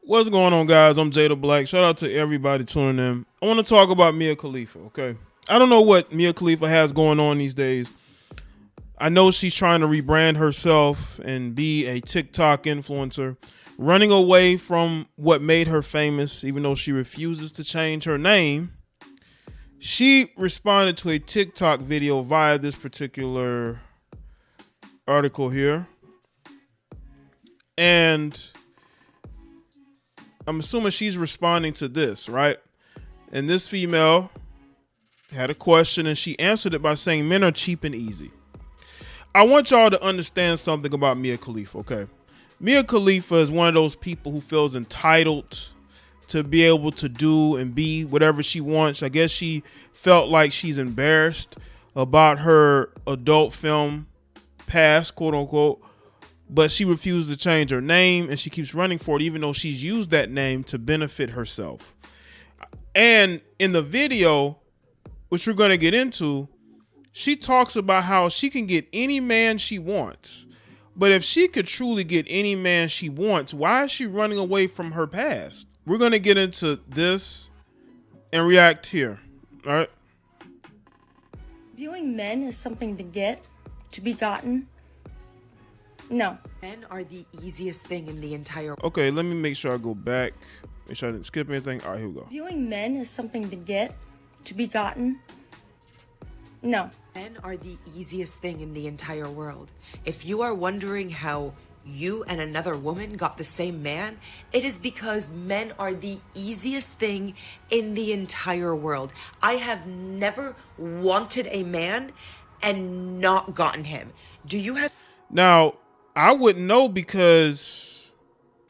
What's going on, guys? I'm Jada Black. Shout out to everybody tuning in. I want to talk about Mia Khalifa, okay? I don't know what Mia Khalifa has going on these days. I know she's trying to rebrand herself and be a TikTok influencer, running away from what made her famous, even though she refuses to change her name. She responded to a TikTok video via this particular article here. And I'm assuming she's responding to this, right? And this female had a question and she answered it by saying men are cheap and easy. I want y'all to understand something about Mia Khalifa, okay? Mia Khalifa is one of those people who feels entitled to be able to do and be whatever she wants. I guess she felt like she's embarrassed about her adult film past, quote unquote, but she refuses to change her name and she keeps running for it, even though she's used that name to benefit herself. And in the video, which we're going to get into, she talks about how she can get any man she wants. But if she could truly get any man she wants, why is she running away from her past? We're going to get into this and react here. All right. Viewing men as something to get, to be gotten, no. Men are the easiest thing in the entire world. Okay, let me make sure I go back. Make sure I didn't skip anything. All right, here we go. Viewing men as something to get, to be gotten, no. Men are the easiest thing in the entire world. If you are wondering how you and another woman got the same man, it is because men are the easiest thing in the entire world. I have never wanted a man and not gotten him. Do you have... Now, I wouldn't know because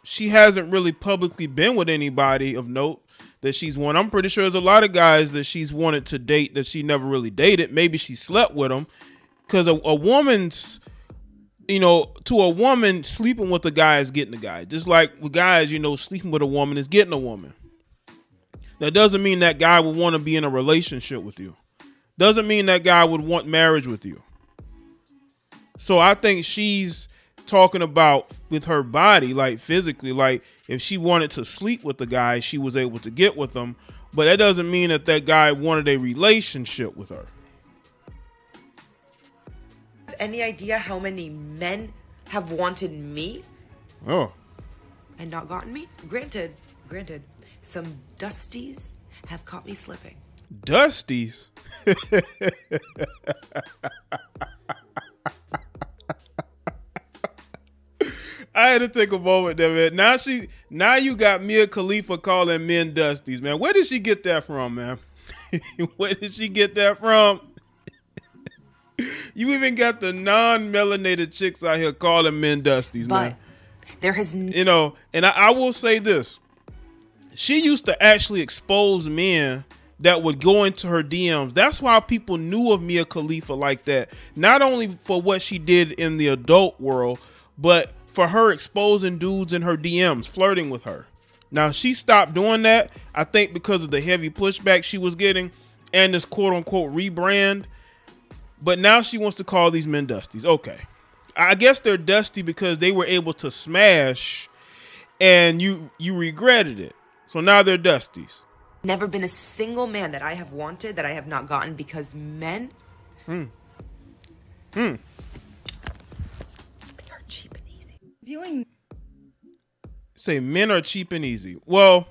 she hasn't really publicly been with anybody of note that she's won. I'm pretty sure there's a lot of guys that she's wanted to date that she never really dated. Maybe she slept with them, because a woman's, to a woman, sleeping with a guy is getting a guy. Just like with guys, sleeping with a woman is getting a woman. That doesn't mean that guy would want to be in a relationship with you. Doesn't mean that guy would want marriage with you. So I think she's talking about with her body, like physically, like if she wanted to sleep with the guy, she was able to get with him, but that doesn't mean that that guy wanted a relationship with her. any idea how many men have wanted me Oh, and not gotten me? Granted, some dusties have caught me slipping. Dusties. I had to take a moment there, man. Now you got Mia Khalifa calling men dusties, man. Where did she get that from, man? Where did she get that from? You even got the non-melanated chicks out here calling men dusties, man. There has, and I will say this. She used to actually expose men that would go into her DMs. That's why people knew of Mia Khalifa like that. Not only for what she did in the adult world, but for her exposing dudes in her DMs, flirting with her. Now, she stopped doing that, I think, because of the heavy pushback she was getting and this quote-unquote rebrand. But now she wants to call these men dusties. Okay. I guess they're dusty because they were able to smash and you regretted it. So now they're dusties. never been a single man that I have wanted that I have not gotten because men... They are cheap and easy. Viewing Say men are cheap and easy. Well,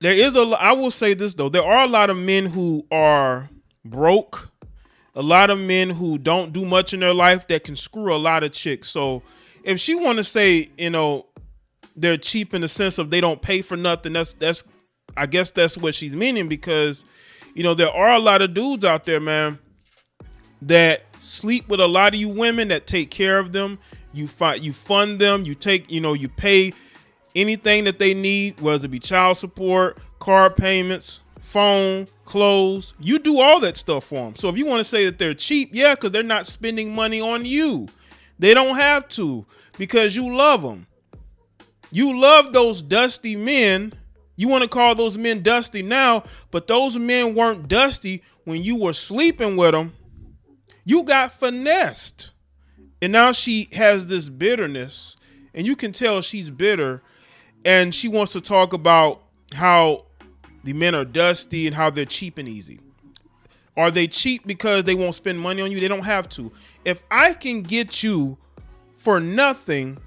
there is I will say this though. There are a lot of men who are broke. A lot of men who don't do much in their life that can screw a lot of chicks. So if she want to say, they're cheap in the sense of they don't pay for nothing, that's I guess that's what she's meaning, because there are a lot of dudes out there, man, that sleep with a lot of you women that take care of them. You fund them, you take, you pay anything that they need, whether it be child support, car payments, phone, clothes. You do all that stuff for them. So if you want to say that they're cheap, yeah, because they're not spending money on you. They don't have to, because you love them. You love those dusty men. You want to call those men dusty now, but those men weren't dusty when you were sleeping with them. You got finessed. And now she has this bitterness, and you can tell she's bitter. And she wants to talk about how the men are dusty and how they're cheap and easy. Are they cheap because they won't spend money on you? They don't have to. If I can get you for nothing,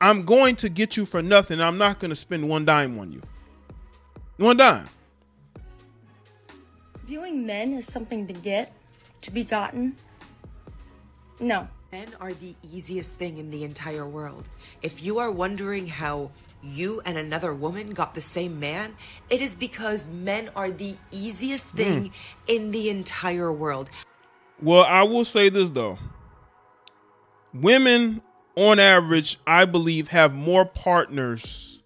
I'm going to get you for nothing. I'm not going to spend one dime on you. One dime. Viewing men as something to get, to be gotten, no. Men are the easiest thing in the entire world. If you are wondering how you and another woman got the same man, it is because men are the easiest thing in the entire world. Well, I will say this though. Women, on average, I believe, have more partners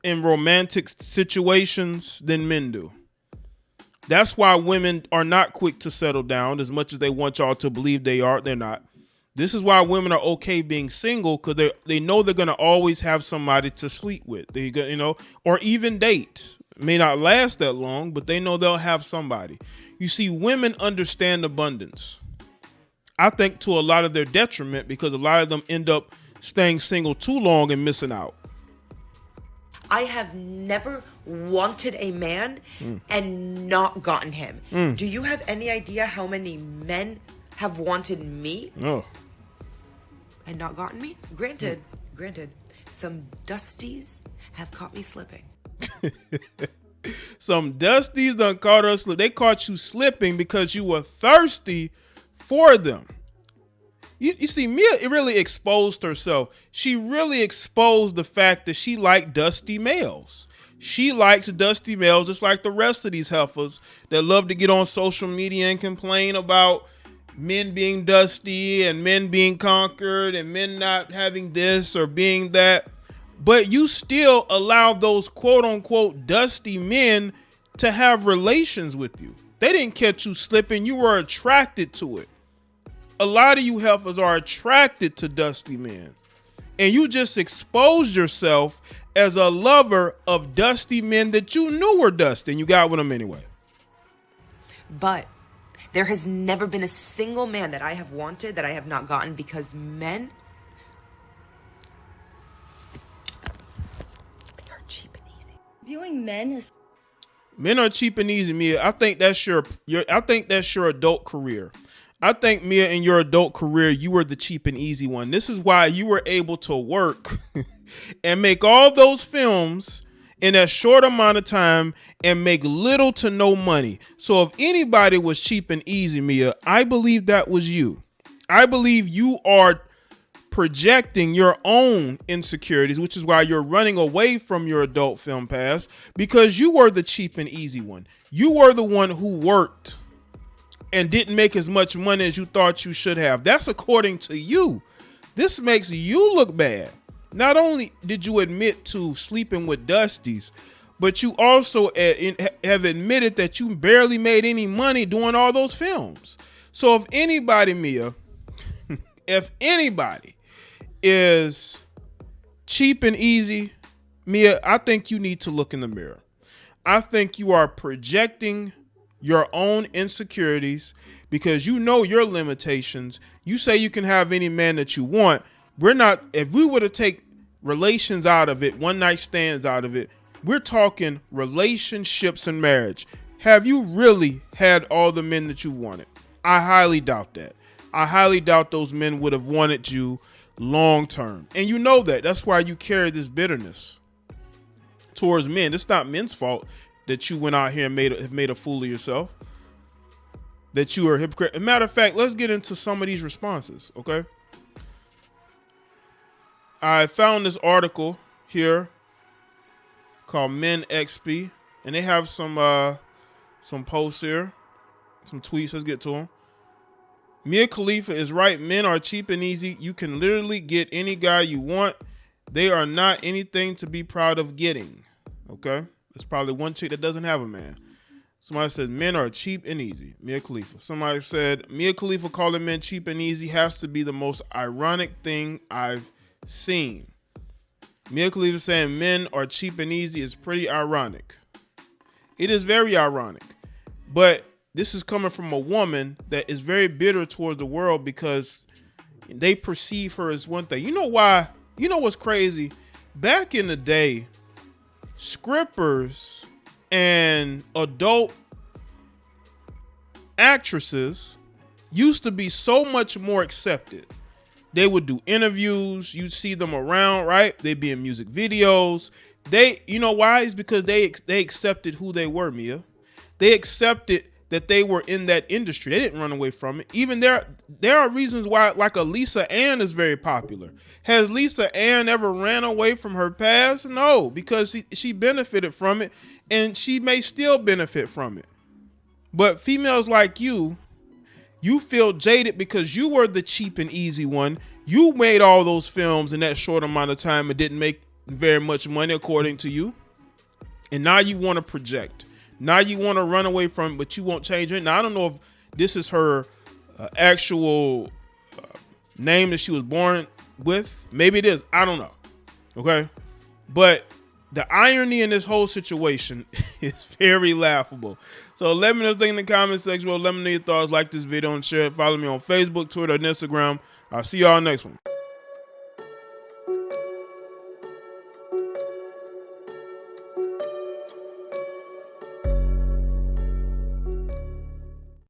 in romantic situations than men do. That's why women are not quick to settle down as much as they want y'all to believe they are. They're not. This is why women are okay being single, because they know they're going to always have somebody to sleep with. They, you know, or even date. It may not last that long, but they know they'll have somebody. You see, women understand abundance. I think to a lot of their detriment, because a lot of them end up staying single too long and missing out. I have never wanted a man and not gotten him. Do you have any idea how many men have wanted me and not gotten me? Granted, some dusties have caught me slipping. Some dusties done caught us slip. They caught you slipping because you were thirsty for them. You see, Mia, it really exposed herself. She really exposed the fact that she liked dusty males. She likes dusty males just like the rest of these heifers that love to get on social media and complain about men being dusty and men being conquered and men not having this or being that. But you still allow those quote unquote dusty men to have relations with you. They didn't catch you slipping. You were attracted to it. A lot of you heifers are attracted to dusty men. And you just exposed yourself as a lover of dusty men that you knew were dusty, and you got with them anyway. But there has never been a single man that I have wanted that I have not gotten, because men, they are cheap and easy. Viewing men as Men are cheap and easy, Mia. I think that's your adult career. I think, Mia, in your adult career, you were the cheap and easy one. This is why you were able to work and make all those films in a short amount of time and make little to no money. So if anybody was cheap and easy, Mia, I believe that was you. I believe you are projecting your own insecurities, which is why you're running away from your adult film past, because you were the cheap and easy one. You were the one who worked and didn't make as much money as you thought you should have. That's according to you. This makes you look bad. Not only did you admit to sleeping with dusties, but you also have admitted that you barely made any money doing all those films. So if anybody, Mia, if anybody is cheap and easy, Mia, I think you need to look in the mirror. I think you are projecting your own insecurities because you know your limitations. You say you can have any man that you want. We're not, if we were to take relations out of it, one night stands out of it, we're talking relationships and marriage. Have you really had all the men that you wanted? I highly doubt that. I highly doubt those men would have wanted you long term. And you know that. That's why you carry this bitterness towards men. It's not men's fault that you went out here and have made a fool of yourself, that you are a hypocrite. As a matter of fact, let's get into some of these responses, okay? I found this article here called Men XP, and they have some posts here, some tweets. Let's get to them. Mia KhaIifa is right. Men are cheap and easy. You can literally get any guy you want. They are not anything to be proud of getting, okay? There's probably one chick that doesn't have a man. Somebody said men are cheap and easy. Mia KhaIifa. Somebody said Mia KhaIifa calling men cheap and easy has to be the most ironic thing I've seen. Mia KhaIifa saying men are cheap and easy is pretty ironic. It is very ironic. But this is coming from a woman that is very bitter towards the world because they perceive her as one thing. You know why? You know what's crazy? back in the day, scrippers and adult actresses used to be so much more accepted. They would do interviews. You'd see them around, right? They'd be in music videos. You know why? It's because they accepted who they were, Mia. They accepted that they were in that industry. They didn't run away from it. Even there are reasons why, like a Lisa Ann is very popular. Has Lisa Ann ever ran away from her past? No, because she benefited from it, and she may still benefit from it. But females like you feel jaded because you were the cheap and easy one. You made all those films in that short amount of time and didn't make very much money according to you. And now you want to project. Now you want to run away from it, but you won't change it. Now, I don't know if this is her actual name that she was born with. Maybe it is. I don't know. Okay. But the irony in this whole situation is very laughable. So let me know what you think in the comment section. Let me know your thoughts. Like this video and share it. Follow me on Facebook, Twitter, and Instagram. I'll see y'all next one.